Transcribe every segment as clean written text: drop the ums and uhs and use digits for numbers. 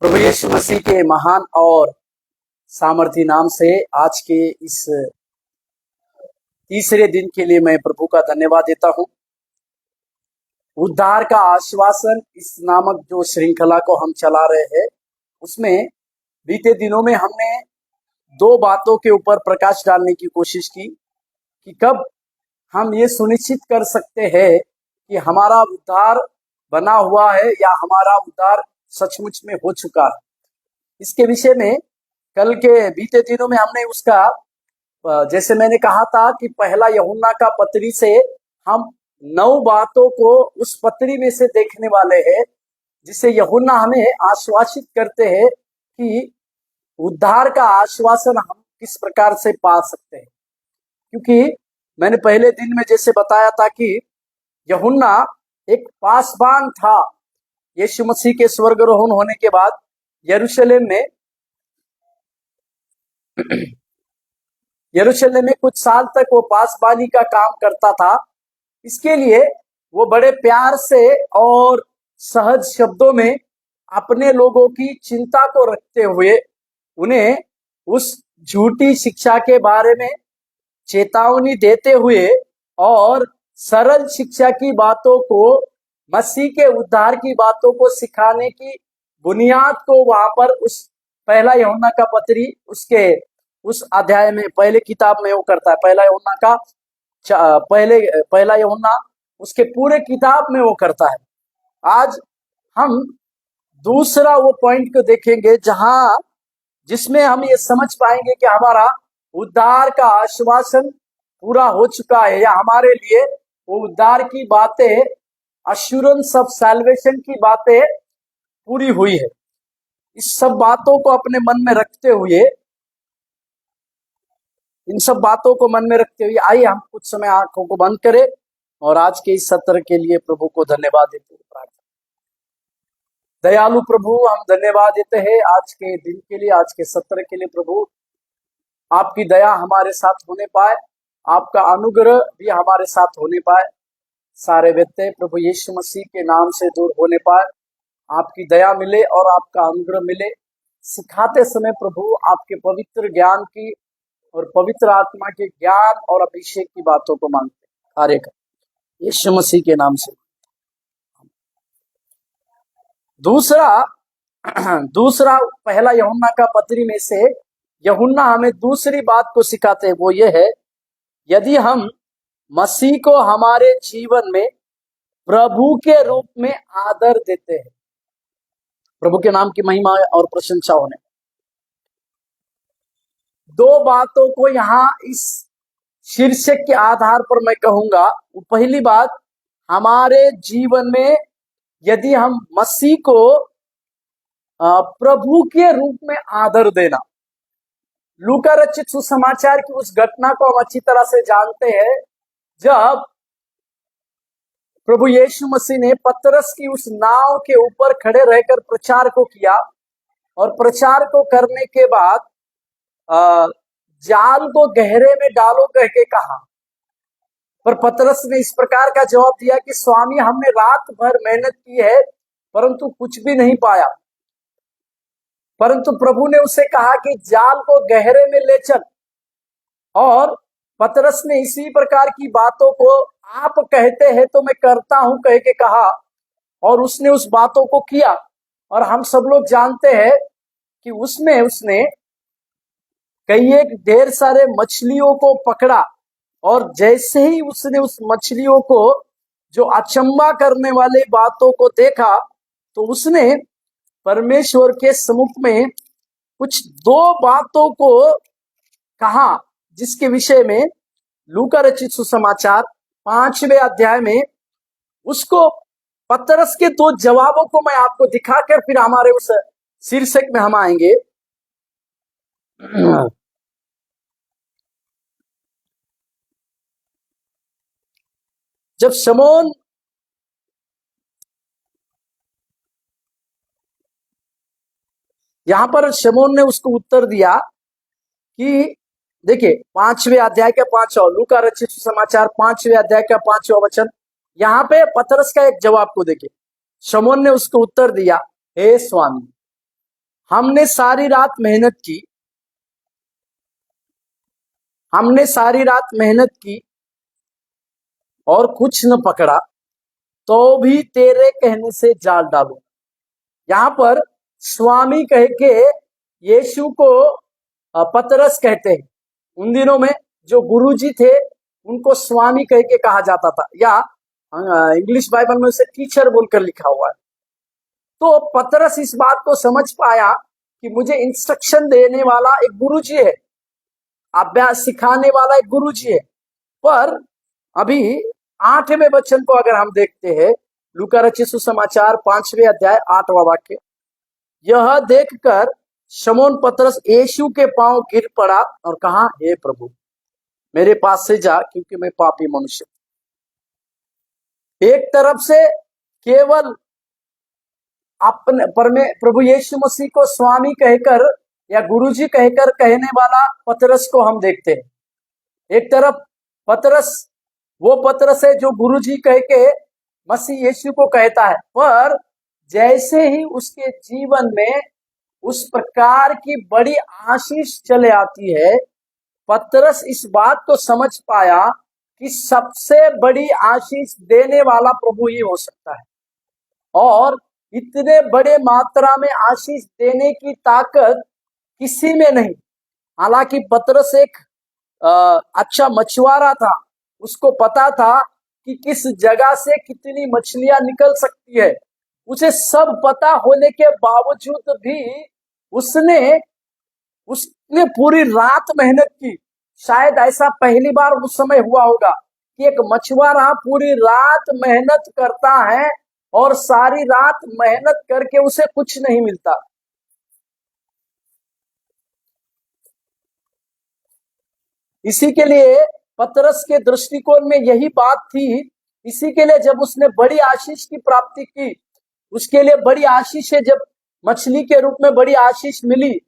प्रभु यीशु मसीह के महान और सामर्थी नाम से आज के इस तीसरे दिन के लिए मैं प्रभु का धन्यवाद देता हूं। उद्धार का आश्वासन इस नामक जो श्रृंखला को हम चला रहे हैं, उसमें बीते दिनों में हमने दो बातों के ऊपर प्रकाश डालने की कोशिश की कि कब हम ये सुनिश्चित कर सकते हैं कि हमारा उद्धार बना हुआ है या हमारा उद्धार सचमुच में हो चुका है। इसके विषय में कल के बीते दिनों में हमने उसका जैसे मैंने कहा था कि पहला यूहन्ना का पत्री से हम 9 बातों को उस पत्री में से देखने वाले हैं, जिससे यूहन्ना हमें आश्वासित करते हैं कि उद्धार का आश्वासन हम किस प्रकार से पा सकते हैं। क्योंकि मैंने पहले दिन में जैसे बताया था कि यूहन्ना एक पासबान था। यीशु मसीह के स्वर्गारोहण होने के बाद यरूशलेम में कुछ साल तक वो पासबानी का काम करता था। इसके लिए वो बड़े प्यार से और सहज शब्दों में अपने लोगों की चिंता को रखते हुए उन्हें उस झूठी शिक्षा के बारे में चेतावनी देते हुए और सरल शिक्षा की बातों को, मसीह के उद्धार की बातों को सिखाने की बुनियाद को वहां पर उस पहला यूहन्ना का पत्री उसके उस अध्याय में पहले किताब में वो करता है। पहला यूहन्ना उसके पूरे किताब में वो करता है। आज हम दूसरा वो पॉइंट को देखेंगे जिसमें हम ये समझ पाएंगे कि हमारा उद्धार का आश्वासन पूरा हो चुका है या हमारे लिए वो उद्धार की बातें, अश्योरेंस ऑफ सैल्वेशन की बातें पूरी हुई है। इस सब बातों को अपने मन में रखते हुए, आइए हम कुछ समय आंखों को बंद करें और आज के इस सत्र के लिए प्रभु को धन्यवाद देते हैं। प्रार्थना। दयालु प्रभु, हम धन्यवाद देते हैं आज के दिन के लिए, आज के सत्र के लिए। प्रभु, आपकी दया हमारे साथ होने पाए, आपका अनुग्रह भी हमारे साथ होने पाए, सारे व्यत्यय प्रभु यीशु मसीह के नाम से दूर होने पाए, आपकी दया मिले और आपका अनुग्रह मिले। सिखाते समय प्रभु आपके पवित्र ज्ञान की और पवित्र आत्मा के ज्ञान और अभिषेक की बातों को मांगते कार्य कर यीशु मसीह के नाम से। दूसरा पहला यूहन्ना का पत्री में से यूहन्ना हमें दूसरी बात को सिखाते हैं, वो ये है, यदि हम मसीह को हमारे जीवन में प्रभु के रूप में आदर देते हैं, प्रभु के नाम की महिमा और प्रशंसा होने। दो बातों को यहां इस शीर्षक के आधार पर मैं कहूंगा। पहली बात, हमारे जीवन में यदि हम मसीह को प्रभु के रूप में आदर देना। लूका रचित सुसमाचार की उस घटना को हम अच्छी तरह से जानते हैं, जब प्रभु यीशु मसीह ने पतरस की उस नाव के ऊपर खड़े रहकर प्रचार को किया और प्रचार को करने के बाद जाल को गहरे में डालो कह के कहा। पर पतरस ने इस प्रकार का जवाब दिया कि स्वामी, हमने रात भर मेहनत की है परंतु कुछ भी नहीं पाया। परंतु प्रभु ने उसे कहा कि जाल को गहरे में ले चल। और पतरस ने इसी प्रकार की बातों को, आप कहते हैं तो मैं करता हूं कह के कहा, और उसने उस बातों को किया। और हम सब लोग जानते हैं कि उसमें उसने कई एक ढेर सारे मछलियों को पकड़ा, और जैसे ही उसने उस मछलियों को, जो अचंभा करने वाले बातों को देखा, तो उसने परमेश्वर के सम्मुख में कुछ 2 बातों को कहा, जिसके विषय में लूका रचित सुसमाचार 5वें अध्याय में उसको पतरस के 2 जवाबों को मैं आपको दिखाकर फिर हमारे उस शीर्षक में हम आएंगे। जब शमौन यहां पर शमौन ने उसको उत्तर दिया कि देखिए 5वें अध्याय का 5वां, लूका रचित सुसमाचार 5वें अध्याय का 5वां वचन, यहां पे पतरस का एक जवाब को देखिए। शमौन ने उसको उत्तर दिया, हे स्वामी, हमने सारी रात मेहनत की, हमने सारी रात मेहनत की और कुछ न पकड़ा, तो भी तेरे कहने से जाल डालूं। यहाँ पर स्वामी कह के यीशु को पतरस कहते हैं। उन दिनों में जो गुरुजी थे उनको स्वामी कह के कहा जाता था, या इंग्लिश बाइबल में उसे टीचर बोलकर लिखा हुआ है। तो पतरस इस बात को समझ पाया कि मुझे इंस्ट्रक्शन देने वाला एक गुरुजी है, अभ्यास सिखाने वाला एक गुरुजी है। पर अभी 8वें वचन को अगर हम देखते हैं, लूका रचित सुसमाचार 5वें अध्याय 8वां वाक्य, यह देखकर शमौन पतरस यीशु के पांव गिर पड़ा और कहा, हे प्रभु मेरे पास से जा, क्योंकि मैं पापी मनुष्य। एक तरफ से केवल अपने प्रभु यीशु मसीह को स्वामी कहकर या गुरुजी कहकर कहने वाला पतरस को हम देखते हैं। एक तरफ पतरस वो पतरस है जो गुरुजी कह के मसीह यीशु को कहता है, पर जैसे ही उसके जीवन में उस प्रकार की बड़ी आशीष चले आती है, पतरस इस बात को समझ पाया कि सबसे बड़ी आशीष देने वाला प्रभु ही हो सकता है, और इतने बड़े मात्रा में आशीष देने की ताकत किसी में नहीं। हालांकि पतरस एक अच्छा मछुआरा था, उसको पता था कि किस जगह से कितनी मछलियां निकल सकती है। उसे सब पता होने के बावजूद भी उसने पूरी रात मेहनत की। शायद ऐसा पहली बार उस समय हुआ होगा कि एक मछुआरा पूरी रात मेहनत करता है और सारी रात मेहनत करके उसे कुछ नहीं मिलता। इसी के लिए पतरस के दृष्टिकोण में यही बात थी। इसी के लिए जब उसने बड़ी आशीष की प्राप्ति की, उसके लिए बड़ी आशीष है, जब मछली के रूप में बड़ी आशीष मिली,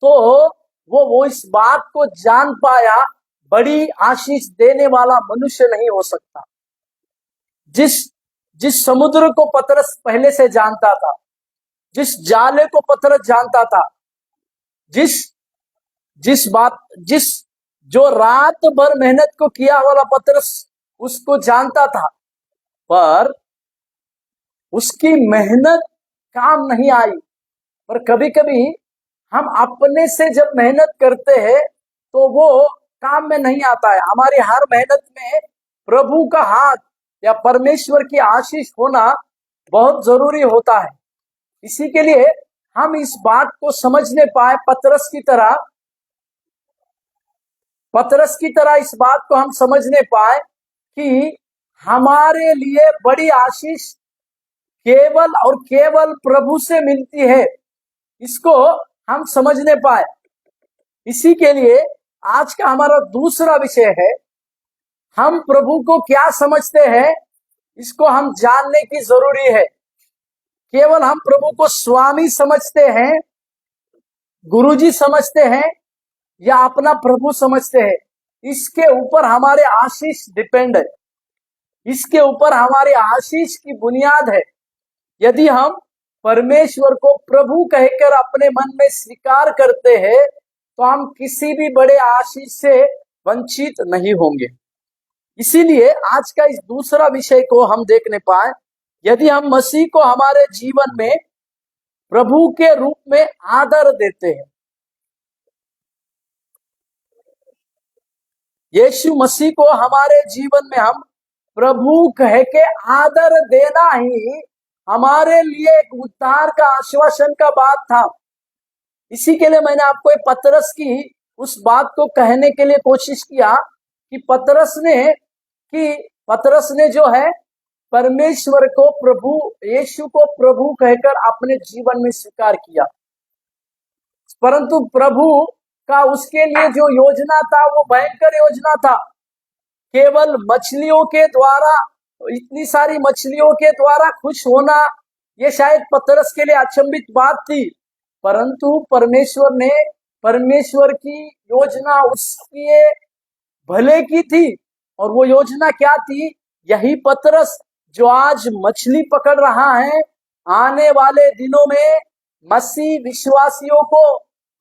तो वो इस बात को जान पाया, बड़ी आशीष देने वाला मनुष्य नहीं हो सकता। जिस समुद्र को पतरस पहले से जानता था, जिस जाले को पतरस जानता था, जो रात भर मेहनत को किया वाला पतरस उसको जानता था, पर उसकी मेहनत काम नहीं आई। पर कभी कभी हम अपने से जब मेहनत करते हैं तो वो काम में नहीं आता है। हमारी हर मेहनत में प्रभु का हाथ या परमेश्वर की आशीष होना बहुत जरूरी होता है। इसी के लिए हम इस बात को समझने पाए, पतरस की तरह इस बात को हम समझने पाए कि हमारे लिए बड़ी आशीष केवल और केवल प्रभु से मिलती है, इसको हम समझने पाए। इसी के लिए आज का हमारा दूसरा विषय है, हम प्रभु को क्या समझते हैं, इसको हम जानने की जरूरी है। केवल हम प्रभु को स्वामी समझते हैं, गुरुजी समझते हैं, या अपना प्रभु समझते हैं, इसके ऊपर हमारे आशीष डिपेंड है, इसके ऊपर हमारे आशीष की बुनियाद है। यदि हम परमेश्वर को प्रभु कहकर अपने मन में स्वीकार करते हैं तो हम किसी भी बड़े आशीष से वंचित नहीं होंगे। इसीलिए आज का इस दूसरा विषय को हम देखने पाए, यदि हम मसीह को हमारे जीवन में प्रभु के रूप में आदर देते हैं, यीशु मसीह को हमारे जीवन में हम प्रभु कह के आदर देना ही हमारे लिए एक उद्धार का आश्वासन का बात था। इसी के लिए मैंने आपको पतरस की उस बात को कहने के लिए कोशिश किया कि पतरस ने जो है परमेश्वर को प्रभु, यीशु को प्रभु कहकर अपने जीवन में स्वीकार किया, परंतु प्रभु का उसके लिए जो योजना था वो भयंकर योजना था। केवल मछलियों के द्वारा, इतनी सारी मछलियों के द्वारा खुश होना, ये शायद पतरस के लिए अचंभित बात थी, परंतु परमेश्वर की योजना उसके भले की थी। और वो योजना क्या थी? यही पतरस जो आज मछली पकड़ रहा है, आने वाले दिनों में मसीह विश्वासियों को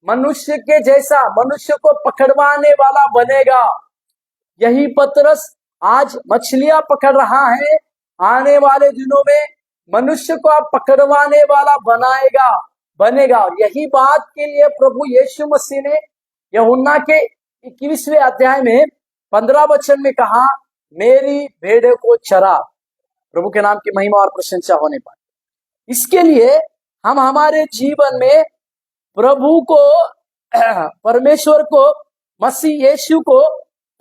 मनुष्य के जैसा, मनुष्य को पकड़वाने वाला बनेगा। यही पतरस आज मछलियां पकड़ रहा है, आने वाले दिनों में मनुष्य को आप पकड़वाने वाला बनेगा। और यही बात के लिए प्रभु यीशु मसीह ने यूहन्ना के 21वें अध्याय में 15 वचन में कहा, मेरी भेड़ों को चरा। प्रभु के नाम की महिमा और प्रशंसा होने पाए। इसके लिए हम हमारे जीवन में प्रभु को, परमेश्वर को, मसीह यीशु को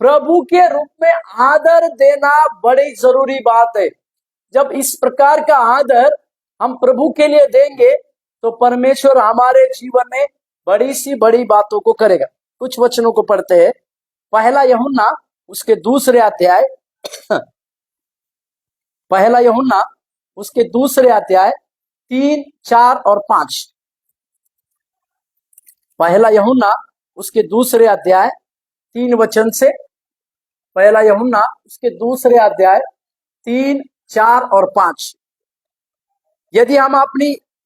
प्रभु के रूप में आदर देना बड़ी जरूरी बात है। जब इस प्रकार का आदर हम प्रभु के लिए देंगे तो परमेश्वर हमारे जीवन में बड़ी सी बड़ी बातों को करेगा। कुछ वचनों को पढ़ते हैं। पहला यूहन्ना उसके दूसरे अध्याय, पहला यूहन्ना उसके दूसरे अध्याय 3, 4 और 5। पहला यूहन्ना उसके दूसरे अध्याय 3 वचन से, पहला यूहन्ना उसके दूसरे अध्याय 3, 4 और 5।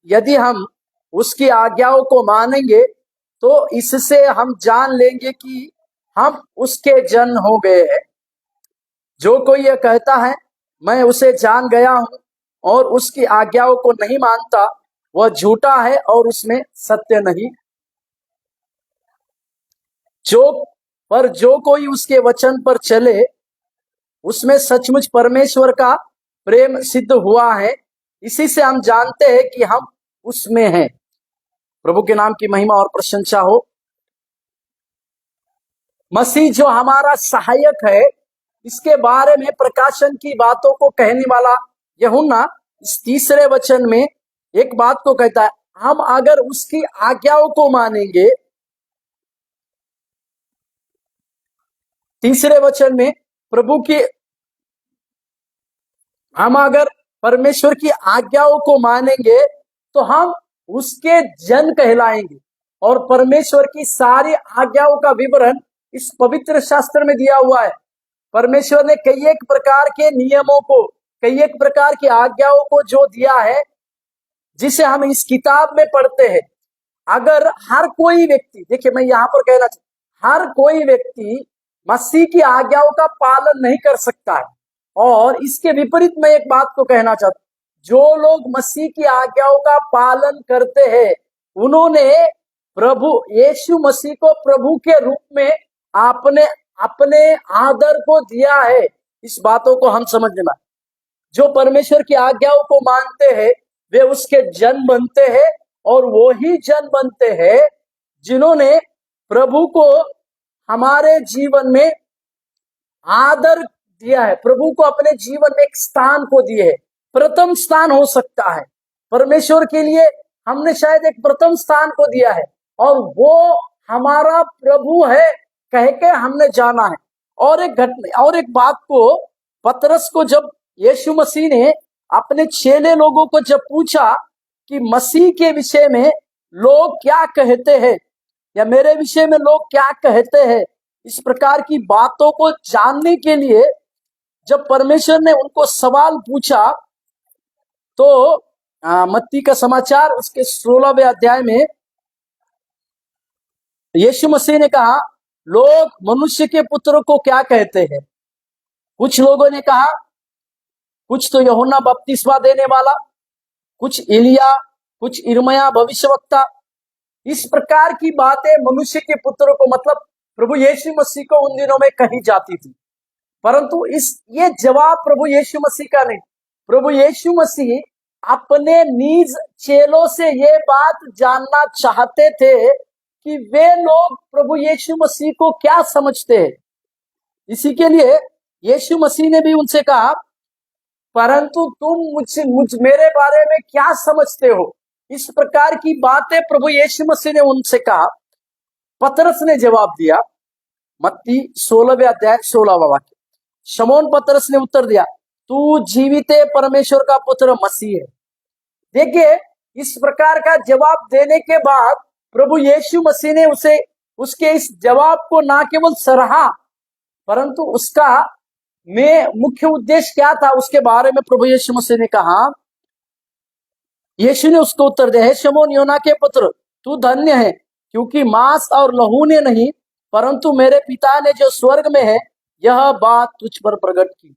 यदि हम उसकी आज्ञाओं को मानेंगे तो इससे हम जान लेंगे कि हम उसके जन हो गए हैं। जो कोई यह कहता है मैं उसे जान गया हूं और उसकी आज्ञाओं को नहीं मानता, वह झूठा है और उसमें सत्य नहीं। जो कोई उसके वचन पर चले, उसमें सचमुच परमेश्वर का प्रेम सिद्ध हुआ है। इसी से हम जानते हैं कि हम उसमें हैं। प्रभु के नाम की महिमा और प्रशंसा हो। मसीह जो हमारा सहायक है, इसके बारे में प्रकाशन की बातों को कहने वाला यूहन्ना इस तीसरे वचन में एक बात को कहता है, हम अगर उसकी आज्ञाओं को मानेंगे। तीसरे वचन में हम अगर परमेश्वर की आज्ञाओं को मानेंगे तो हम उसके जन कहलाएंगे। और परमेश्वर की सारी आज्ञाओं का विवरण इस पवित्र शास्त्र में दिया हुआ है। परमेश्वर ने कई एक प्रकार के नियमों को, कई एक प्रकार की आज्ञाओं को जो दिया है, जिसे हम इस किताब में पढ़ते हैं। अगर हर कोई व्यक्ति, देखिए मैं यहां पर कहना चाहता, हर कोई व्यक्ति मसीह की आज्ञाओं का पालन नहीं कर सकता है। और इसके विपरीत मैं एक बात को कहना चाहता हूं, जो लोग मसीह की आज्ञाओं का पालन करते हैं, उन्होंने प्रभु यीशु मसीह को प्रभु के रूप में अपने आदर को दिया है। इस बातों को हम समझने में, जो परमेश्वर की आज्ञाओं को मानते हैं वे उसके जन बनते हैं। और वो ही जन बनते हैं जिन्होंने प्रभु को हमारे जीवन में आदर दिया है, प्रभु को अपने जीवन में एक स्थान को दिए है। प्रथम स्थान हो सकता है परमेश्वर के लिए, हमने शायद एक प्रथम स्थान को दिया है और वो हमारा प्रभु है कह के हमने जाना है। और एक बात को, पतरस को जब यीशु मसीह ने अपने चेले लोगों को जब पूछा कि मसीह के विषय में लोग क्या कहते हैं, या मेरे विषय में लोग क्या कहते हैं, इस प्रकार की बातों को जानने के लिए जब परमेश्वर ने उनको सवाल पूछा, तो मत्ती का समाचार उसके 16वें अध्याय में यीशु मसीह ने कहा, लोग मनुष्य के पुत्र को क्या कहते हैं? कुछ लोगों ने कहा, कुछ तो यूहन्ना बपतिस्मा देने वाला, कुछ एलिया, कुछ यिर्मयाह भविष्यवक्ता। इस प्रकार की बातें मनुष्य के पुत्र को, मतलब प्रभु यीशु मसीह को उन दिनों में कही जाती थी। परंतु ये जवाब प्रभु यीशु मसीह का नहीं। प्रभु यीशु मसीह अपने निज चेलों से ये बात जानना चाहते थे कि वे लोग प्रभु यीशु मसीह को क्या समझते हैं। इसी के लिए यीशु मसीह ने भी उनसे कहा, परंतु तुम मेरे बारे में क्या समझते हो? इस प्रकार की बातें प्रभु यीशु मसीह ने उनसे कहा। पतरस ने जवाब दिया, मत्ती 16वें अध्याय 16वां वाक्य। शमौन पतरस ने उत्तर दिया, तू जीवित परमेश्वर का पुत्र मसीह है। देखिए, इस प्रकार का जवाब देने के बाद प्रभु यीशु मसीह ने उसके इस जवाब को ना केवल सराहा, परंतु उसका मुख्य उद्देश्य क्या था उसके बारे में प्रभु यीशु मसीह ने कहा, यीशु ने उसको उत्तर दिया, हे शमौन योना के पुत्र, तू धन्य है, क्योंकि मांस और लहू ने नहीं, परंतु मेरे पिता ने जो स्वर्ग में है यह बात तुझ पर प्रकट की।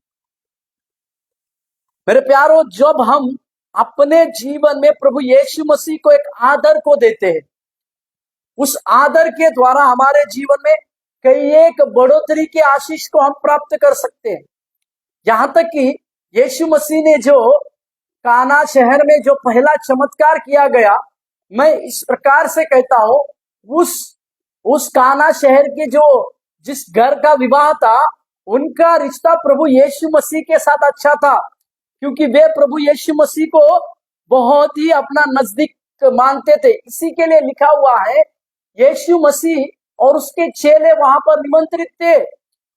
मेरे प्यारो, जब हम अपने जीवन में प्रभु यीशु मसीह को एक आदर को देते हैं, उस आदर के द्वारा हमारे जीवन में कई एक बढ़ोतरी के आशीष को हम प्राप्त कर सकते हैं। यहां तक कि यीशु मसीह ने जो काना शहर में जो पहला चमत्कार किया गया, मैं इस प्रकार से कहता हूं, उस काना शहर के जो जिस घर का विवाह था, उनका रिश्ता प्रभु यीशु मसीह के साथ अच्छा था, क्योंकि वे प्रभु यीशु मसीह को बहुत ही अपना नजदीक मानते थे। इसी के लिए लिखा हुआ है, यीशु मसीह और उसके चेले वहां पर निमंत्रित थे,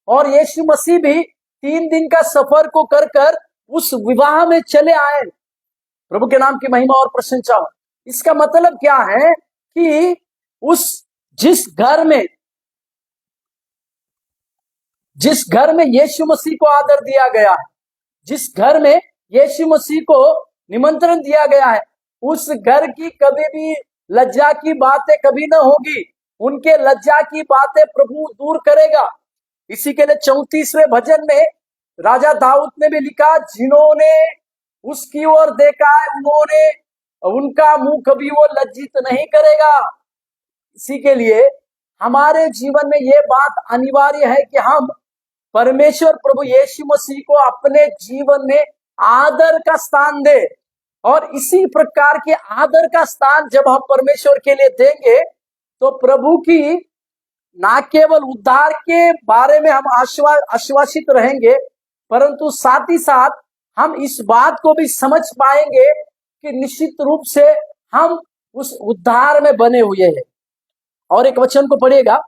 और यीशु मसीह भी 3 दिन का सफर को कर उस विवाह में चले आए। प्रभु के नाम की महिमा और प्रशंसा हो। इसका मतलब क्या है कि जिस घर में यीशु मसीह को आदर दिया गया है, जिस घर में यीशु मसीह को निमंत्रण दिया गया है, उस घर की कभी भी लज्जा की बातें कभी न होगी। उनके लज्जा की बातें प्रभु दूर करेगा। इसी के लिए 34वें भजन में राजा दाऊद ने भी लिखा, जिन्होंने उसकी ओर देखा है उनका मुंह कभी वो लज्जित नहीं करेगा। इसी के लिए हमारे जीवन में ये बात अनिवार्य है कि हम परमेश्वर प्रभु यीशु मसीह को अपने जीवन में आदर का स्थान दे, और इसी प्रकार के आदर का स्थान जब हम परमेश्वर के लिए देंगे, तो प्रभु की ना केवल उद्धार के बारे में हम आश्वासित रहेंगे, परंतु साथ ही साथ हम इस बात को भी समझ पाएंगे कि निश्चित रूप से हम उस उद्धार में बने हुए हैं। और एक वचन को पढ़िएगा,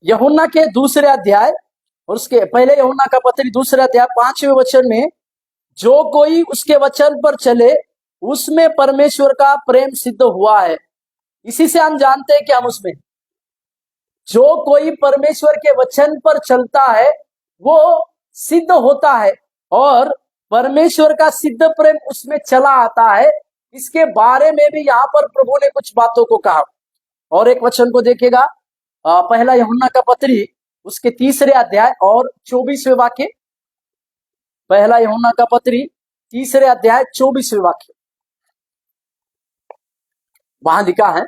यूहन्ना के 2 अध्याय और उसके पहले यूहन्ना का पत्री 2 अध्याय 5वें वचन में, जो कोई उसके वचन पर चले उसमें परमेश्वर का प्रेम सिद्ध हुआ है। इसी से हम जानते हैं कि हम उसमें, जो कोई परमेश्वर के वचन पर चलता है वो सिद्ध होता है, और परमेश्वर का सिद्ध प्रेम उसमें चला आता है। इसके बारे में भी यहाँ पर प्रभु ने कुछ बातों को कहा। और एक वचन को देखिएगा, पहला यूहन्ना का पत्री उसके 3 अध्याय और 24वें वाक्य। पहला यूहन्ना का पत्री 3 अध्याय 24वें वाक्य, वहां लिखा है,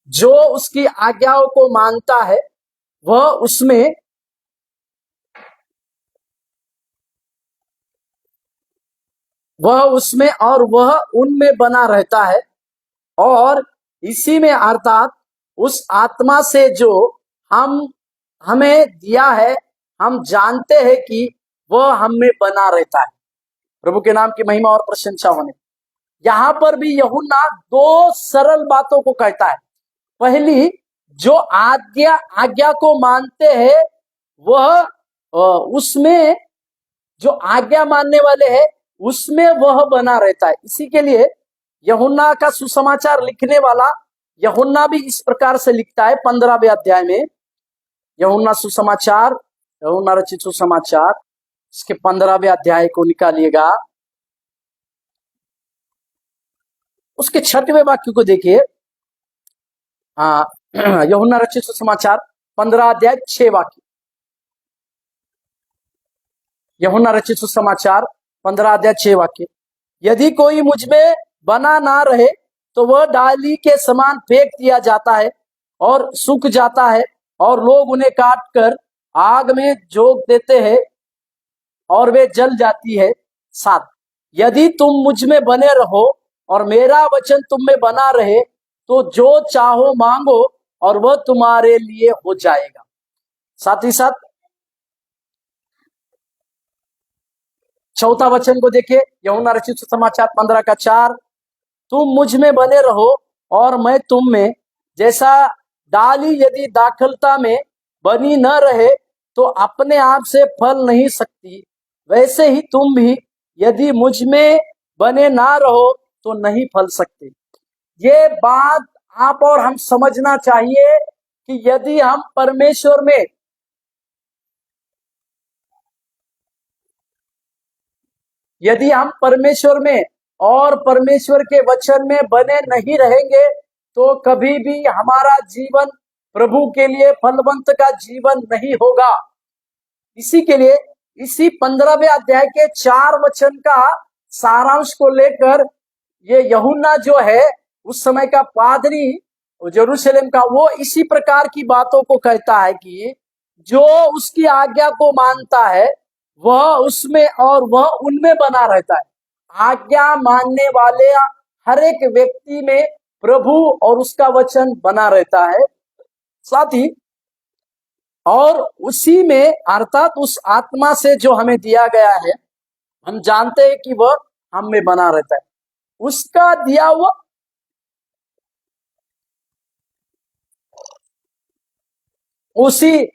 जो उसकी आज्ञाओं को मानता है वह उसमें और वह उनमें बना रहता है, और इसी में अर्थात उस आत्मा से जो हमें दिया है, हम जानते हैं कि वह हम में बना रहता है। प्रभु के नाम की महिमा और प्रशंसा होने। यहां पर भी यूहन्ना 2 सरल बातों को कहता है। पहली, जो आज्ञा को मानते हैं वह उसमें, जो आज्ञा मानने वाले हैं उसमें वह बना रहता है। इसी के लिए यूहन्ना का सुसमाचार लिखने वाला यूहन्ना भी इस प्रकार से लिखता है 15वें अध्याय में। यूहन्ना रचित सुसमाचार इसके 15वें अध्याय को निकालिएगा, उसके 6वें वाक्य को देखिए। यूहन्ना रचित सुसमाचार 15 अध्याय 6 वाक्य। यूहन्ना रचित सुसमाचार 15 अध्याय 6 वाक्य। यदि कोई मुझ में बना ना रहे तो वह डाली के समान फेंक दिया जाता है और सूख जाता है, और लोग उन्हें काट कर आग में झोंक देते हैं और वे जल जाती है। 7, यदि तुम मुझ में बने रहो और मेरा वचन तुम में बना रहे तो जो चाहो मांगो और वह तुम्हारे लिए हो जाएगा। साथ ही साथ 4 वचन को देखिए, यूहन्ना रचित सुसमाचार 15 का 4, तुम मुझ में बने रहो और मैं तुम में, जैसा डाली यदि दाखलता में बनी न रहे तो अपने आप से फल नहीं सकती, वैसे ही तुम भी यदि मुझ में बने ना रहो तो नहीं फल सकते। ये बात आप और हम समझना चाहिए कि यदि हम परमेश्वर में और परमेश्वर के वचन में बने नहीं रहेंगे तो कभी भी हमारा जीवन प्रभु के लिए फलवंत का जीवन नहीं होगा। इसी के लिए इसी 15वें अध्याय के 4 वचन का सारांश को लेकर ये यूहन्ना जो है उस समय का पादरी यरूशलेम का, वो इसी प्रकार की बातों को कहता है कि जो उसकी आज्ञा को मानता है वह उसमें और वह उनमें बना रहता है। आज्ञा मानने वाले हर एक व्यक्ति में प्रभु और उसका वचन बना रहता है, साथ ही और उसी में अर्थात उस आत्मा से जो हमें दिया गया है, हम जानते हैं कि वह हम में बना रहता है। उसका दिया हुआ उसी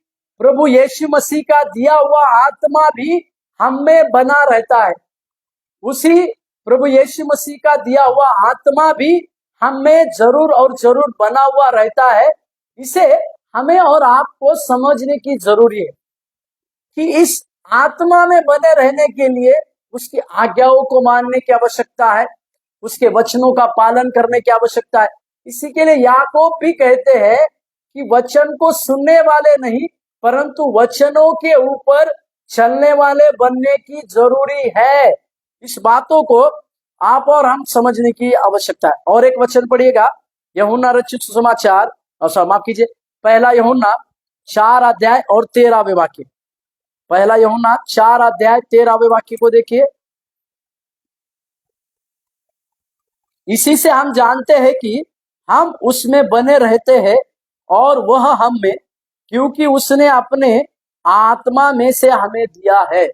प्रभु यीशु मसीह का दिया हुआ आत्मा भी हम में बना रहता है। उसी प्रभु यीशु मसीह का दिया हुआ आत्मा भी हम में जरूर और जरूर बना हुआ रहता है। इसे हमें और आपको समझने की जरूरी है कि इस आत्मा में बने रहने के लिए उसकी आज्ञाओं को मानने की आवश्यकता है, उसके वचनों का पालन करने की आवश्यकता है। इसी के लिए याकूब भी कहते हैं कि वचन को सुनने वाले नहीं परंतु वचनों के ऊपर चलने वाले बनने की जरूरी है। इस बातों को आप और हम समझने की आवश्यकता है। और एक वचन पढ़िएगा, यूहन्ना रचित सुसमाचार, माफ कीजिए, पहला यूहन्ना 4 अध्याय और 13वें वाक्य। पहला यूहन्ना 4 अध्याय 13वें वाक्य को देखिए। इसी से हम जानते हैं कि हम उसमें बने रहते हैं और वह हम में, क्योंकि उसने अपने आत्मा में से हमें दिया है।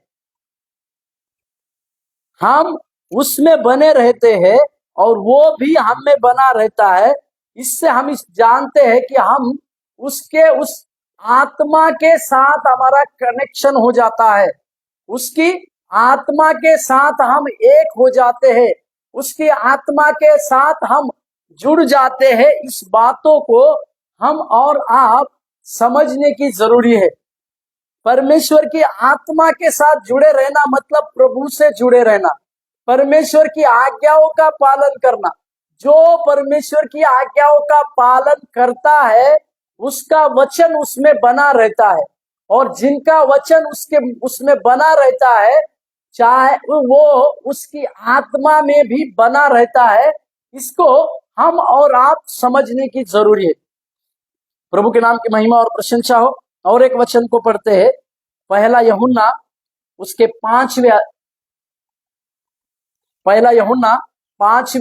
हम उसमें बने रहते हैं और वो भी हम में बना रहता है। इससे हम इस जानते हैं कि हम उसके उस आत्मा के साथ हमारा कनेक्शन हो जाता है, उसकी आत्मा के साथ हम एक हो जाते हैं, उसकी आत्मा के साथ हम जुड़ जाते हैं। इस बातों को हम और आप समझने की जरूरी है। परमेश्वर की आत्मा के साथ जुड़े रहना मतलब प्रभु से जुड़े रहना, परमेश्वर की आज्ञाओं का पालन करना। जो परमेश्वर की आज्ञाओं का पालन करता है उसका वचन उसमें बना रहता है, और जिनका वचन उसमें बना रहता है चाहे वो उसकी आत्मा में भी बना रहता है। इसको हम और आप समझने की जरूरी है। प्रभु के नाम की महिमा और प्रशंसा हो। और एक वचन को पढ़ते हैं, पहला यूहन्ना उसके 5वें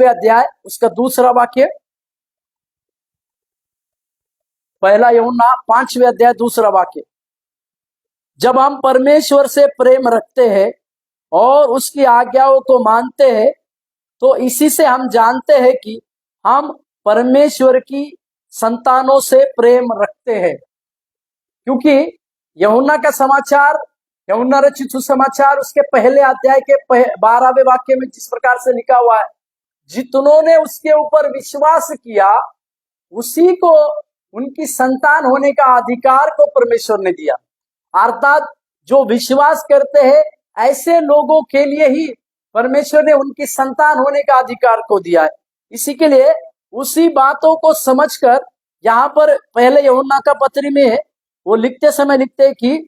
अध्याय उसका दूसरा वाक्य। पहला यूहन्ना 5वें अध्याय दूसरा वाक्य। जब हम परमेश्वर से प्रेम रखते हैं और उसकी आज्ञाओं को मानते हैं तो इसी से हम जानते हैं कि हम परमेश्वर की संतानों से प्रेम रखते हैं। क्योंकि यूहन्ना का समाचार, यूहन्ना रचित सुसमाचार उसके पहले अध्याय के 12वें वाक्य में जिस प्रकार से लिखा हुआ है, जितनों ने उसके ऊपर विश्वास किया उसी को उनकी संतान होने का अधिकार को परमेश्वर ने दिया। अर्थात जो विश्वास करते हैं ऐसे लोगों के लिए ही परमेश्वर ने उनकी संतान होने का अधिकार को दिया है। इसी के लिए उसी बातों को समझकर यहाँ पर पहले यूहन्ना का पत्री में वो लिखते समय लिखते हैं कि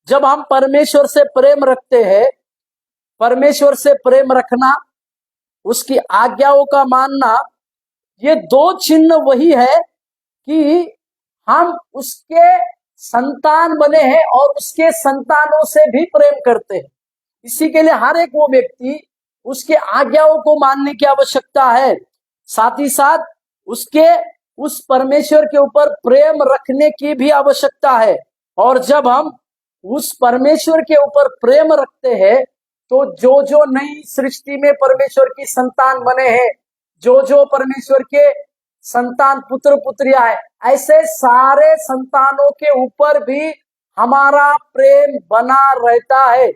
जब हम परमेश्वर से प्रेम रखते हैं, परमेश्वर से प्रेम रखना, उसकी आज्ञाओं का मानना, ये 2 चिन्ह वही है कि हम उसके संतान बने हैं और उसके संतानों से भी प्रेम करते हैं। इसी के लिए हर एक वो व्यक्ति उसके आज्ञाओं को मानने की आवश्यकता है, साथ ही साथ उसके उस परमेश्वर के ऊपर प्रेम रखने की भी आवश्यकता है। और जब हम उस परमेश्वर के ऊपर प्रेम रखते हैं तो जो जो नई सृष्टि में परमेश्वर की संतान बने हैं, जो जो परमेश्वर के संतान पुत्र पुत्रियां हैं, ऐसे सारे संतानों के ऊपर भी हमारा प्रेम बना रहता है।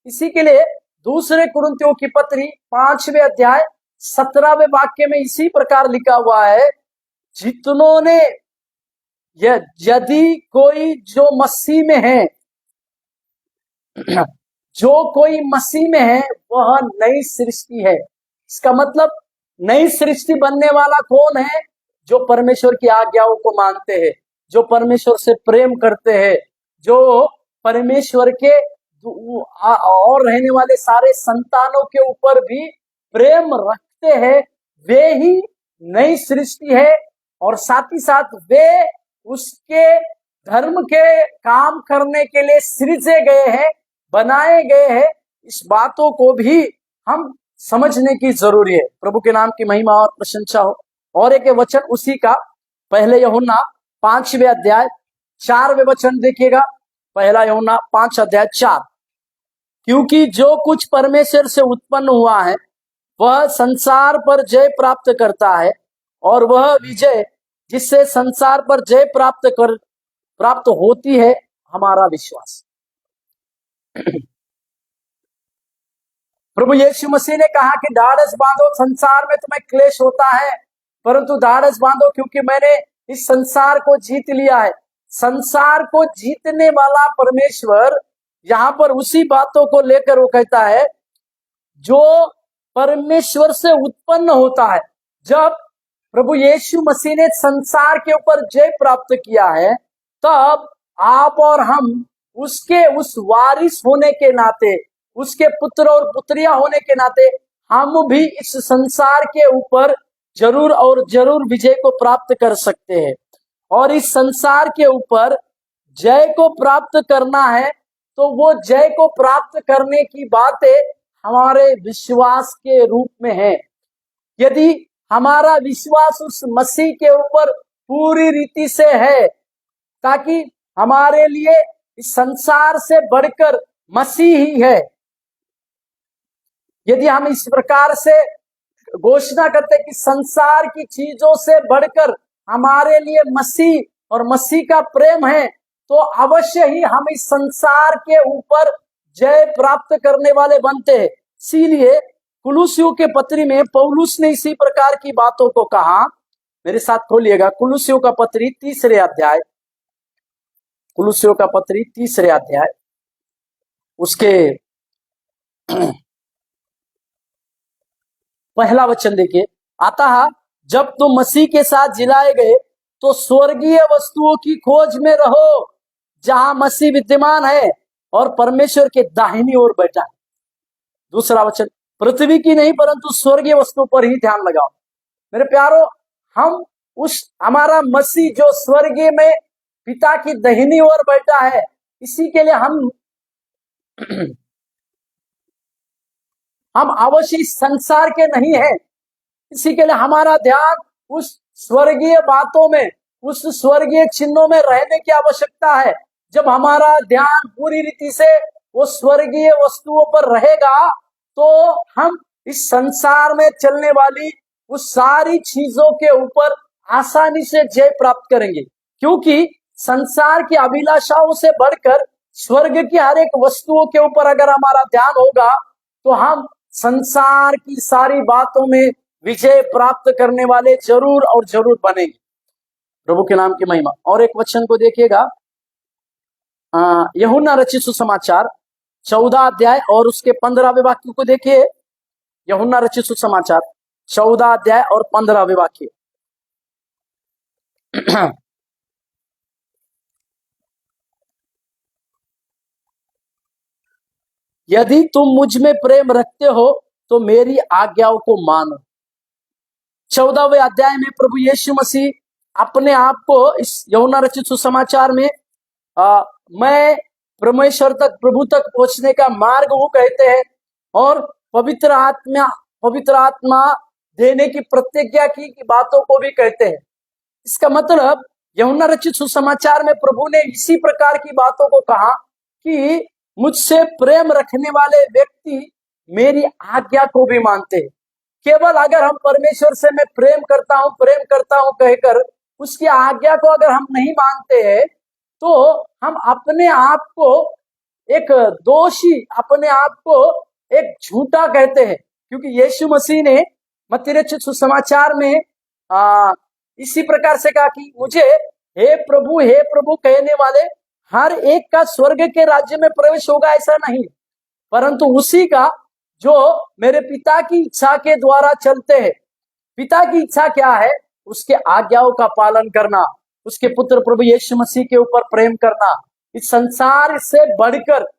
इसी के लिए दूसरे कुरिन्थियों की पत्री 5वें अध्याय 17वें वाक्य में इसी प्रकार लिखा हुआ है, जितनों ने यदि कोई जो मसीह में है, जो कोई मसीह में है वह नई सृष्टि है। इसका मतलब नई सृष्टि बनने वाला कौन है? जो परमेश्वर की आज्ञाओं को मानते हैं, जो परमेश्वर से प्रेम करते हैं, जो परमेश्वर के और रहने वाले सारे संतानों के ऊपर भी प्रेम रखते हैं, वे ही नई सृष्टि है। और साथ ही साथ वे उसके धर्म के काम करने के लिए सृजे गए हैं, बनाए गए हैं। इस बातों को भी हम समझने की जरूरी है। प्रभु के नाम की महिमा और प्रशंसा हो। और एक वचन उसी का, पहले यूहन्ना 5वें अध्याय 4वें वचन देखिएगा। पहला यूहन्ना 5 अध्याय 4। क्योंकि जो कुछ परमेश्वर से उत्पन्न हुआ है वह संसार पर जय प्राप्त करता है, और वह विजय जिससे संसार पर जय प्राप्त होती है हमारा विश्वास। प्रभु यीशु मसीह ने कहा कि ढाढ़स बांधो, संसार में तुम्हें क्लेश होता है, परंतु ढाढ़स बांधो क्योंकि मैंने इस संसार को जीत लिया है। संसार को जीतने वाला परमेश्वर यहाँ पर उसी बातों को लेकर वो कहता है जो परमेश्वर से उत्पन्न होता है। जब प्रभु यीशु मसीह ने संसार के ऊपर जय प्राप्त किया है, तब आप और हम उसके उस वारिस होने के नाते, उसके पुत्र और पुत्रियां होने के नाते हम भी इस संसार के ऊपर जरूर और जरूर विजय को प्राप्त कर सकते हैं। और इस संसार के ऊपर जय को प्राप्त करना है तो वो जय को प्राप्त करने की बातें हमारे विश्वास के रूप में है। यदि हमारा विश्वास उस मसीह के ऊपर पूरी रीति से है, ताकि हमारे लिए इस संसार से बढ़कर मसीह ही है, यदि हम इस प्रकार से घोषणा करते कि संसार की चीजों से बढ़कर हमारे लिए मसीह और मसीह का प्रेम है, तो अवश्य ही हम इस संसार के ऊपर जय प्राप्त करने वाले बनते हैं। इसीलिए कुलुसियों के पत्री में पौलुस ने इसी प्रकार की बातों को कहा। मेरे साथ खोलिएगा कुलुसियों का पत्री 3 अध्याय, कुलुसियों का पत्री 3 अध्याय, उसके पहला वचन देखिए। अतः जब तुम मसीह के साथ जिलाए गए तो स्वर्गीय वस्तुओं की खोज में रहो, जहां मसीह विद्यमान है और परमेश्वर के दाहिनी ओर बैठा है। दूसरा वचन, पृथ्वी की नहीं परंतु स्वर्गीय वस्तुओं पर ही ध्यान लगाओ। मेरे प्यारो, हम हमारा मसीह जो स्वर्गीय में पिता की दाहिनी ओर बैठा है, इसी के लिए हम अवश्य संसार के नहीं है। इसी के लिए हमारा ध्यान उस स्वर्गीय बातों में, उस स्वर्गीय चिन्हों में रहने की आवश्यकता है। जब हमारा ध्यान पूरी रीति से वो स्वर्गीय वस्तुओं पर रहेगा, तो हम इस संसार में चलने वाली उस सारी चीजों के ऊपर आसानी से जय प्राप्त करेंगे। क्योंकि संसार की अभिलाषाओं से बढ़कर स्वर्ग की हर एक वस्तुओं के ऊपर अगर हमारा ध्यान होगा, तो हम संसार की सारी बातों में विजय प्राप्त करने वाले जरूर और जरूर बनेंगे। प्रभु के नाम की महिमा। और एक वचन को देखिएगा, यूहन्ना रचित सुसमाचार 14 अध्याय और उसके 15वें वाक्य को देखिए। यूहन्ना रचित सुसमाचार 14 अध्याय और 15वें वाक्य। यदि तुम मुझ में प्रेम रखते हो तो मेरी आज्ञाओं को मानो। 14वें अध्याय में प्रभु यीशु मसीह अपने आप को इस यूहन्ना रचित सुसमाचार में मैं परमेश्वर तक, प्रभु तक पहुंचने का मार्ग वो कहते हैं, और पवित्र आत्मा देने की प्रतिज्ञा की बातों को भी कहते हैं। इसका मतलब यूहन्ना रचित सुसमाचार में प्रभु ने इसी प्रकार की बातों को कहा कि मुझसे प्रेम रखने वाले व्यक्ति मेरी आज्ञा को भी मानते हैं। केवल अगर हम परमेश्वर से मैं प्रेम करता हूं कहकर उसकी आज्ञा को अगर हम नहीं मानते हैं, तो हम अपने आप को एक दोषी, अपने आप को एक झूठा कहते हैं। क्योंकि यीशु मसीह ने मत्ती रचित सुसमाचार में इसी प्रकार से कहा कि मुझे हे प्रभु कहने वाले हर एक का स्वर्ग के राज्य में प्रवेश होगा, ऐसा नहीं, परंतु उसी का जो मेरे पिता की इच्छा के द्वारा चलते हैं। पिता की इच्छा क्या है? उसके आज्ञाओं का पालन करना, उसके पुत्र प्रभु यीशु मसीह के ऊपर प्रेम करना, इस संसार से बढ़कर,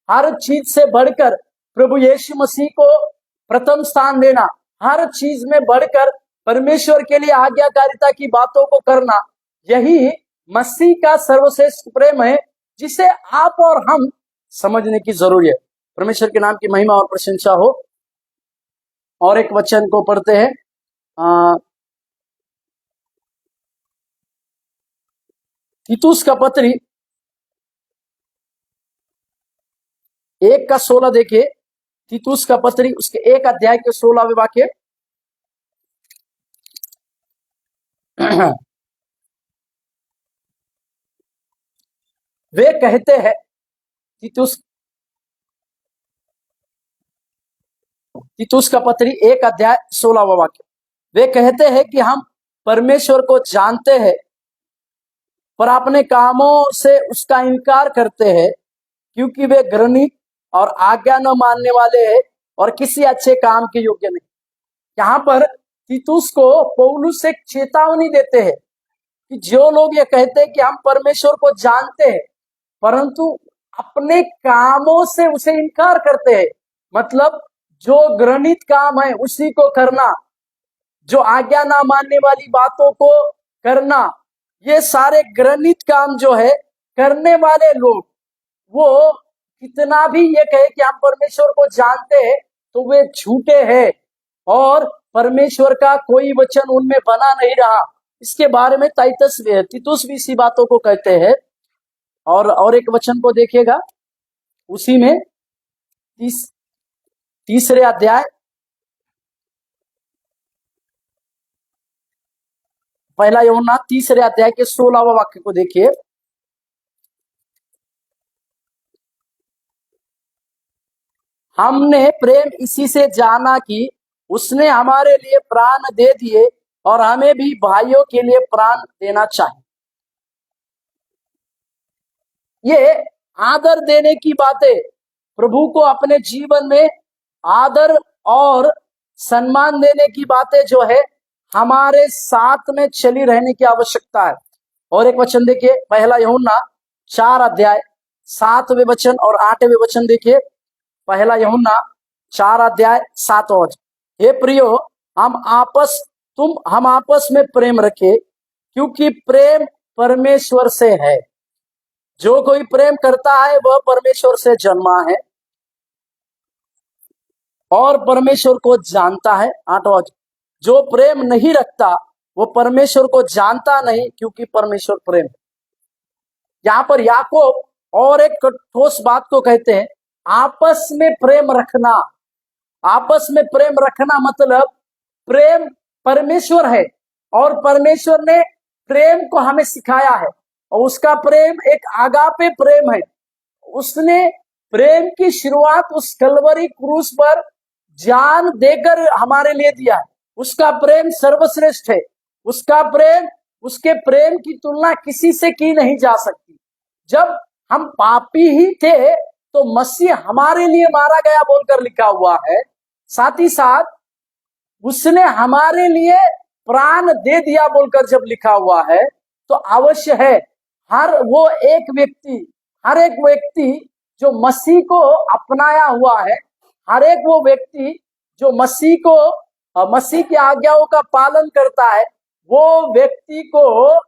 हर चीज से बढ़कर प्रभु यीशु मसीह को प्रथम स्थान देना, हर चीज में बढ़कर परमेश्वर के लिए आज्ञाकारिता की बातों को करना, यही मसीह का सर्वश्रेष्ठ प्रेम है, जिसे आप और हम समझने की जरूरी है। परमेश्वर के नाम की महिमा और प्रशंसा हो। और एक वचन को पढ़ते हैं, तीतुस का पत्री 1:16 देखिए, तीतुस का पत्री उसके 1 अध्याय के 16वें वाक्य। वे कहते हैं, तीतुस का पत्री 1 अध्याय 16वां वाक्य, वे कहते हैं कि हम परमेश्वर को जानते हैं पर अपने कामों से उसका इनकार करते हैं, क्योंकि वे घृणित और आज्ञा न मानने वाले हैं और किसी अच्छे काम के योग्य नहीं। यहाँ पर तीतुस को पौलुस एक चेतावनी देते हैं कि जो लोग ये कहते हैं कि हम परमेश्वर को जानते हैं परंतु अपने कामों से उसे इनकार करते हैं, मतलब जो घृणित काम है उसी को करना, जो आज्ञा ना मानने वाली बातों को करना, ये सारे घृणित काम जो है करने वाले लोग, वो कितना भी ये कहे कि हम परमेश्वर को जानते हैं तो वे झूठे हैं और परमेश्वर का कोई वचन उनमें बना नहीं रहा। इसके बारे में तीतुस भी इसी बातों को कहते हैं। और एक वचन को देखिएगा, उसी में तीसरे अध्याय पहला यूहन्ना तीसरे अध्याय के 16वां वाक्य को देखिए। हमने प्रेम इसी से जाना कि उसने हमारे लिए प्राण दे दिए और हमें भी भाइयों के लिए प्राण देना चाहिए। ये आदर देने की बातें, प्रभु को अपने जीवन में आदर और सम्मान देने की बातें जो है हमारे साथ में चली रहने की आवश्यकता है। और एक वचन देखिए, पहला यूहन्ना 4 अध्याय 7वें वचन और 8वें वचन देखिए। पहला यूहन्ना 4 अध्याय 7 वचन, हे प्रियो हम आपस में प्रेम रखे, क्योंकि प्रेम परमेश्वर से है। जो कोई प्रेम करता है वह परमेश्वर से जन्मा है और परमेश्वर को जानता है। 8वां वचन, जो प्रेम नहीं रखता वो परमेश्वर को जानता नहीं, क्योंकि परमेश्वर प्रेम है। यहाँ पर याकूब और एक ठोस बात को कहते हैं, आपस में प्रेम रखना। आपस में प्रेम रखना मतलब प्रेम परमेश्वर है और परमेश्वर ने प्रेम को हमें सिखाया है और उसका प्रेम एक आगापे प्रेम है। उसने प्रेम की शुरुआत उस कलवरी क्रूस पर जान देकर हमारे लिए दिया है। उसका प्रेम सर्वश्रेष्ठ है। उसका प्रेम, उसके प्रेम की तुलना किसी से की नहीं जा सकती। जब हम पापी ही थे तो मसीह हमारे लिए मारा गया बोलकर लिखा हुआ है। साथ ही साथ उसने हमारे लिए प्राण दे दिया बोलकर जब लिखा हुआ है तो अवश्य है हर एक व्यक्ति जो मसीह को अपनाया हुआ है, हर एक वो व्यक्ति जो मसीह की आज्ञाओं का पालन करता है, वो व्यक्ति को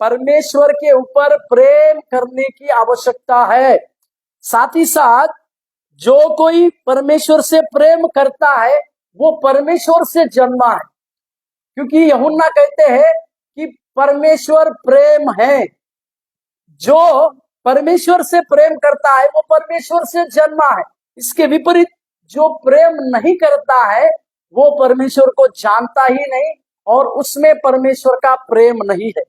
परमेश्वर के ऊपर प्रेम करने की आवश्यकता है। साथ ही साथ जो कोई परमेश्वर से प्रेम करता है वो परमेश्वर से जन्मा है, क्योंकि यूहन्ना कहते हैं कि परमेश्वर प्रेम है। जो परमेश्वर से प्रेम करता है वो परमेश्वर से जन्मा है। इसके विपरीत जो प्रेम नहीं करता है वो परमेश्वर को जानता ही नहीं और उसमें परमेश्वर का प्रेम नहीं है।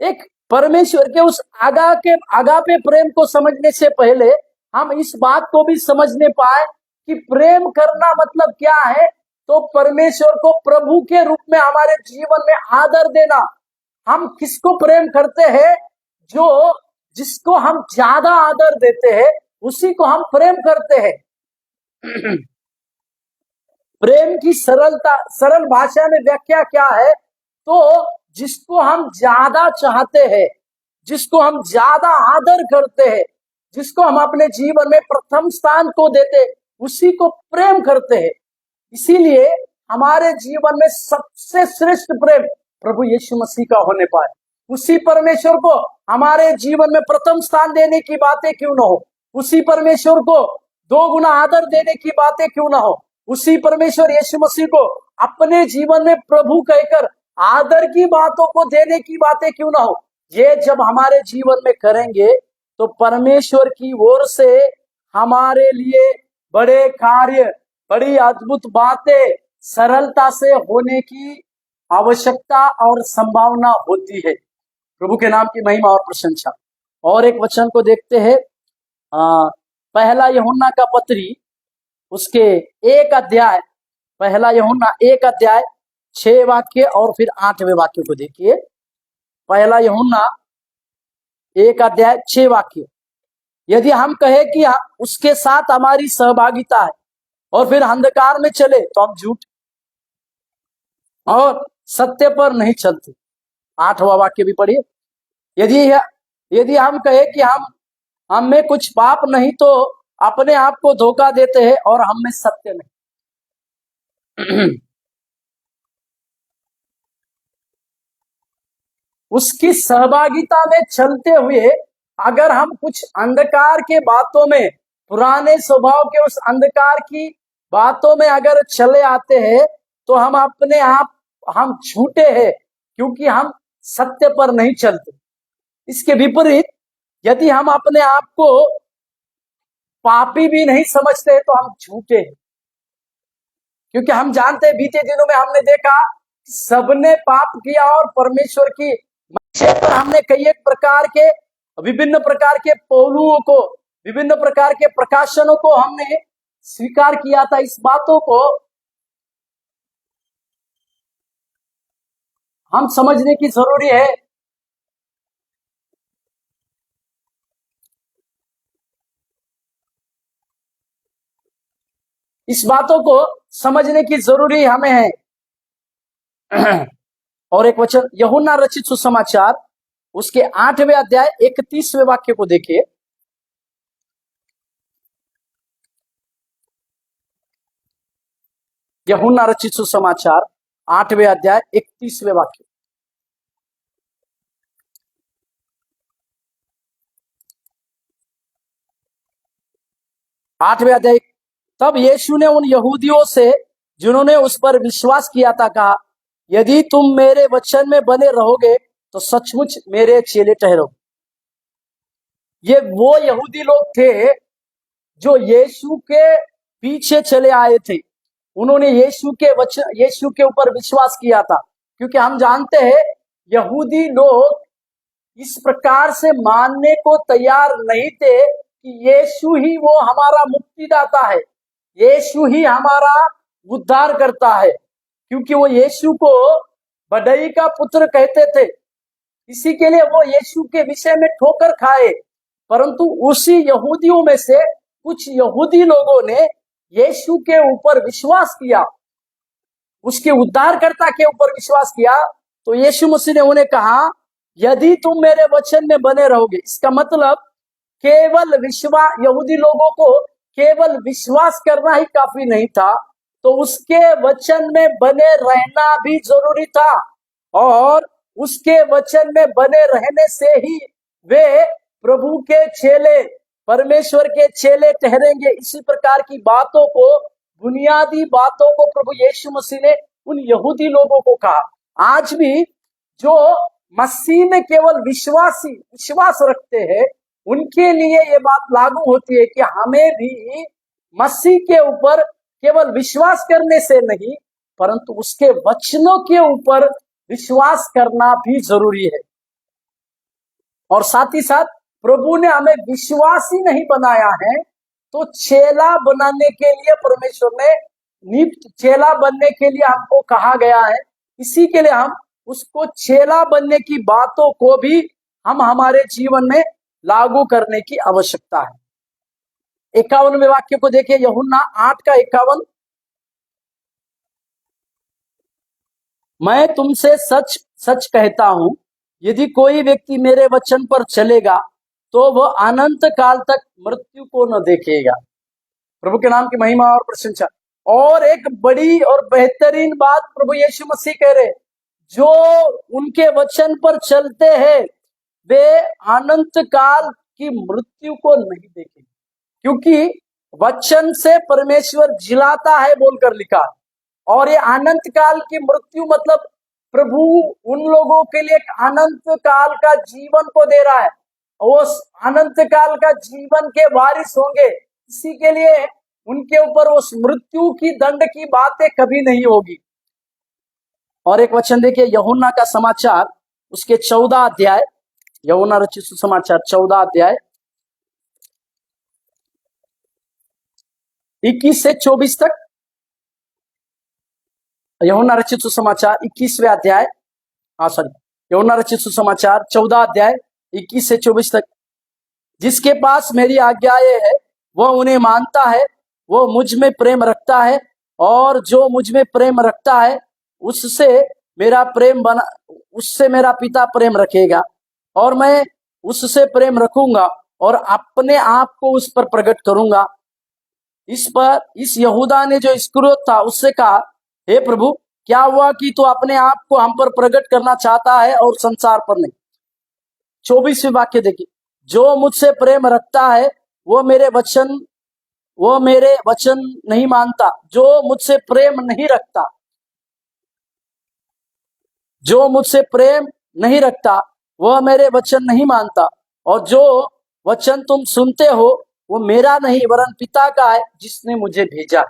एक परमेश्वर के उस आगापे प्रेम को समझने से पहले हम इस बात को भी समझने पाए कि प्रेम करना मतलब क्या है। तो परमेश्वर को प्रभु के रूप में हमारे जीवन में आदर देना, हम किसको प्रेम करते हैं? जो जिसको हम ज्यादा आदर देते हैं उसी को हम प्रेम करते हैं। प्रेम की सरल भाषा में व्याख्या क्या है? तो जिसको हम ज्यादा चाहते हैं, जिसको हम ज्यादा आदर करते हैं, जिसको हम अपने जीवन में प्रथम स्थान को देते, उसी को प्रेम करते हैं। इसीलिए हमारे जीवन में सबसे श्रेष्ठ प्रेम प्रभु यीशु मसीह का होने पाए। उसी परमेश्वर को हमारे जीवन में प्रथम स्थान देने की बातें क्यों ना हो, उसी परमेश्वर को 2 गुना आदर देने की बातें क्यों ना हो, उसी परमेश्वर यीशु मसीह को अपने जीवन में प्रभु कहकर आदर की बातों को देने की बातें क्यों ना हो, ये जब हमारे जीवन में करेंगे तो परमेश्वर की ओर से हमारे लिए बड़े कार्य, बड़ी अद्भुत बातें सरलता से होने की आवश्यकता और संभावना होती है। प्रभु के नाम की महिमा और प्रशंसा। और एक वचन को देखते हैं, पहला यूहन्ना का पत्री, उसके 1 अध्याय, पहला यूहन्ना 1 अध्याय 6 वाक्य और फिर 8वें वाक्य को देखिए। पहला यूहन्ना 1 अध्याय 6 वाक्य। यदि हम कहे कि उसके साथ हमारी सहभागिता है और फिर अंधकार में चले तो हम झूठ और सत्य पर नहीं चलते। 8वां वाक्य भी पढ़िए। यदि हम कहे कि हम में कुछ पाप नहीं तो अपने आप को धोखा देते हैं और हम में सत्य नहीं। उसकी सहभागिता में चलते हुए अगर हम कुछ अंधकार के बातों में, पुराने स्वभाव के उस अंधकार की बातों में अगर चले आते हैं तो हम अपने आप हम झूठे हैं, क्योंकि हम सत्य पर नहीं चलते। इसके विपरीत यदि हम अपने आप को पापी भी नहीं समझते तो हम झूठे हैं, क्योंकि हम जानते हैं, बीते दिनों में हमने देखा सबने पाप किया और परमेश्वर की महिमा पर हमने कई एक प्रकार के, विभिन्न प्रकार के पहलुओं को, विभिन्न प्रकार के प्रकाशनों को हमने स्वीकार किया था। इस बातों को हम समझने की जरूरी है। इस बातों को समझने की जरूरी हमें है। और एक वचन, यूहन्ना रचित सुसमाचार, उसके 8वें अध्याय 31वें वाक्य को देखिए। यूहन्ना रचित सुसमाचार 8वें अध्याय 31वें वाक्य। आठवें अध्याय। तब यीशु ने उन यहूदियों से जिन्होंने उस पर विश्वास किया था कहा, यदि तुम मेरे वचन में बने रहोगे तो सचमुच मेरे चेले ठहरोगे। ये वो यहूदी लोग थे जो यीशु के पीछे चले आए थे। उन्होंने यीशु के वचन, यीशु के ऊपर विश्वास किया था, क्योंकि हम जानते हैं यहूदी लोग इस प्रकार से मानने को तैयार नहीं थे कि यीशु ही वो हमारा मुक्तिदाता है, यीशु ही हमारा उद्धार करता है, क्योंकि वो यीशु को बढ़ई का पुत्र कहते थे। इसी के लिए वो यीशु के विषय में ठोकर खाए। परंतु उसी यहूदियों में से कुछ यहूदी लोगों ने यीशु के ऊपर विश्वास किया, उसके उद्धारकर्ता के ऊपर विश्वास किया। तो यीशु मसीह ने उन्हें कहा, यदि तुम मेरे वचन में बने रहोगे। इसका मतलब केवल विश्वास, यहूदी लोगों को केवल विश्वास करना ही काफी नहीं था, तो उसके वचन में बने रहना भी जरूरी था। और उसके वचन में बने रहने से ही वे प्रभु के चेले, परमेश्वर के चेले ठहरेंगे। इसी प्रकार की बातों को, बुनियादी बातों को प्रभु यीशु मसीह ने उन यहूदी लोगों को कहा। आज भी जो मसीह में केवल विश्वास रखते हैं, उनके लिए ये बात लागू होती है कि हमें भी मसीह के ऊपर केवल विश्वास करने से नहीं, परंतु उसके वचनों के ऊपर विश्वास करना भी जरूरी है। और साथ ही साथ प्रभु ने हमें विश्वासी नहीं बनाया है, तो चेला बनाने के लिए परमेश्वर ने नियुक्त, चेला बनने के लिए हमको कहा गया है। इसी के लिए हम उसको चेला बनने की बातों को भी हम हमारे जीवन में लागू करने की आवश्यकता है। 51वें वाक्य को देखिए, यूहन्ना 8:51। मैं तुमसे सच सच कहता हूं, यदि कोई व्यक्ति मेरे वचन पर चलेगा तो वह अनंत काल तक मृत्यु को न देखेगा। प्रभु के नाम की महिमा और प्रशंसा। और एक बड़ी और बेहतरीन बात प्रभु यीशु मसीह कह रहे, जो उनके वचन पर चलते हैं वे अनंत काल की मृत्यु को नहीं देखेंगे, क्योंकि वचन से परमेश्वर जिलाता है बोलकर लिखा। और ये अनंत काल की मृत्यु मतलब प्रभु उन लोगों के लिए एक अनंत काल का जीवन को दे रहा है। वो अनंत काल का जीवन के वारिस होंगे, इसी के लिए उनके ऊपर उस मृत्यु की दंड की बातें कभी नहीं होगी। और एक वचन देखिए, यूहन्ना का समाचार उसके 14 अध्याय, यूहन्ना रचित सुसमाचार 14 अध्याय 21 से 24 तक। यूहन्ना रचित सुसमाचार 21वें अध्याय, यूहन्ना रचित सुसमाचार 14 अध्याय 21 से 24 तक। जिसके पास मेरी आज्ञाएं है वह उन्हें मानता है, वो मुझ में प्रेम रखता है, और जो मुझ में प्रेम रखता है उससे मेरा पिता प्रेम रखेगा, और मैं उससे प्रेम रखूंगा और अपने आप को उस पर प्रकट करूंगा। इस यहूदा ने जो इस्करियोत था उससे कहा, हे प्रभु, क्या हुआ कि तू अपने आप को हम पर प्रकट करना चाहता है और संसार पर नहीं। 24वें वाक्य देखिए, जो मुझसे प्रेम रखता है वो मेरे वचन नहीं मानता, जो मुझसे प्रेम नहीं रखता वह मेरे वचन नहीं मानता, और जो वचन तुम सुनते हो वो मेरा नहीं वरन पिता का है जिसने मुझे भेजा।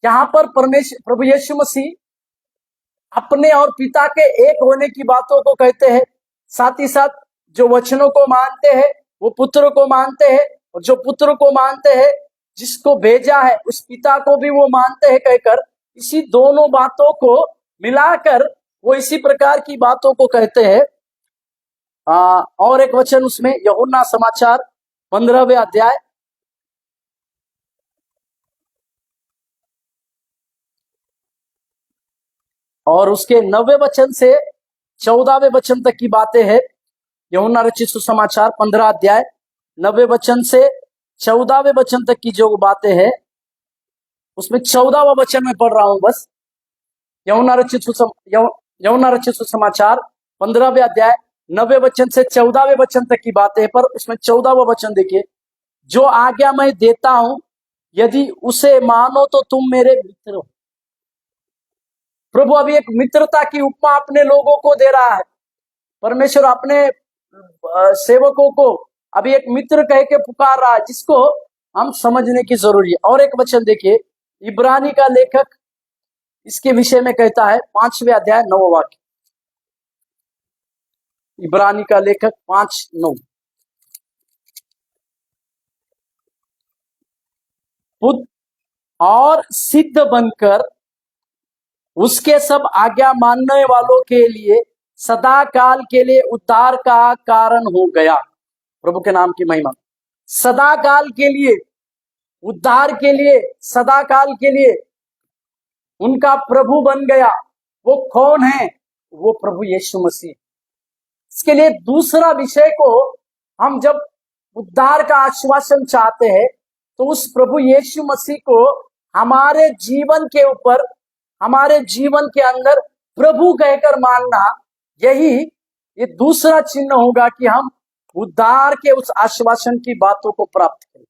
यहाँ पर प्रभु यीशु मसीह अपने और पिता के एक होने की बातों को कहते हैं। साथ ही साथ जो वचनों को मानते हैं वो पुत्र को मानते हैं, और जो पुत्र को मानते हैं जिसको भेजा है उस पिता को भी वो मानते हैं कहकर, इसी दोनों बातों को मिलाकर वो इसी प्रकार की बातों को कहते हैं। और एक वचन उसमें यूहन्ना समाचार 15वें अध्याय और उसके 9वें वचन से 14वें वचन तक की बातें हैं। यूहन्ना रचित सुसमाचार 15 अध्याय 9वें वचन से 14वें वचन तक की जो बातें हैं उसमें 14वां वचन में पढ़ रहा हूं बस। यूहन्ना रचित सुसमाचार 15वें अध्याय 9वें वचन से 14वें वचन तक की बातें, पर उसमें 14वां वचन देखिए, जो आज्ञा मैं देता हूं यदि उसे मानो तो तुम मेरे मित्र हो। प्रभु अभी एक मित्रता की उपमा अपने लोगों को दे रहा है। परमेश्वर अपने सेवकों को अभी एक मित्र कह के पुकार रहा है, जिसको हम समझने की जरूरी है। और एक वचन देखिए, इब्रानी का लेखक इसके विषय में कहता है 5वें अध्याय 9वां वाक्य। इब्रानी का लेखक 5:9, और सिद्ध बनकर उसके सब आज्ञा मानने वालों के लिए सदा काल के लिए उद्धार का कारण हो गया। प्रभु के नाम की महिमा। सदा काल के लिए, उद्धार के लिए, सदा काल के लिए उनका प्रभु बन गया। वो कौन है? वो प्रभु यीशु मसीह। इसके लिए दूसरा विषय को, हम जब उद्धार का आश्वासन चाहते हैं तो उस प्रभु यीशु मसीह को हमारे जीवन के ऊपर, हमारे जीवन के अंदर प्रभु कहकर मानना, ये दूसरा चिन्ह होगा कि हम उद्धार के उस आश्वासन की बातों को प्राप्त करें।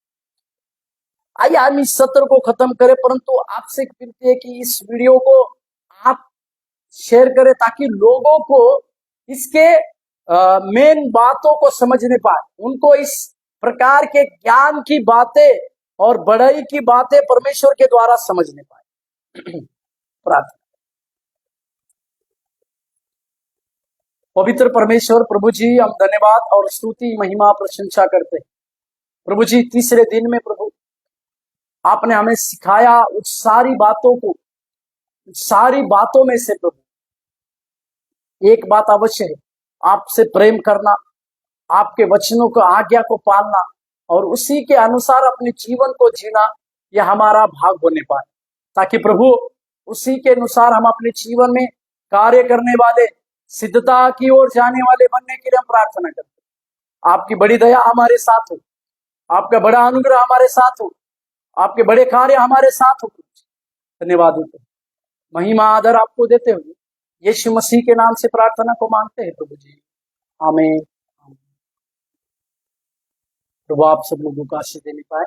आइए हम इस सत्र को खत्म करें, परंतु आपसे विनती है कि इस वीडियो को आप शेयर करें ताकि लोगों को इसके मेन बातों को समझने पाए, उनको इस प्रकार के ज्ञान की बातें और बड़ाई की बातें परमेश्वर के द्वारा समझने पाए। प्रार्थना। पवित्र परमेश्वर प्रभु जी, हम धन्यवाद और स्तुति महिमा प्रशंसा करते हैं। प्रभु जी, तीसरे दिन में प्रभु आपने हमें सिखाया उस सारी बातों को, सारी बातों में से प्रभु एक बात अवश्य है, आपसे प्रेम करना, आपके वचनों को आज्ञा को पालना और उसी के अनुसार अपने जीवन को जीना, यह हमारा भाग होने पाए, ताकि प्रभु उसी के अनुसार हम अपने जीवन में कार्य करने वाले, सिद्धता की ओर जाने वाले बनने के लिए हम प्रार्थना करते हैं। आपकी बड़ी दया हमारे साथ हो, आपका बड़ा अनुग्रह हमारे साथ हो, आपके बड़े कार्य हमारे साथ हो। धन्यवाद हो, महिमा आदर आपको देते हुए यीशु मसीह के नाम से प्रार्थना को मांगते हैं प्रभु जी, आमीन। प्रभु आप सब लोगों को आशीष देने पाए।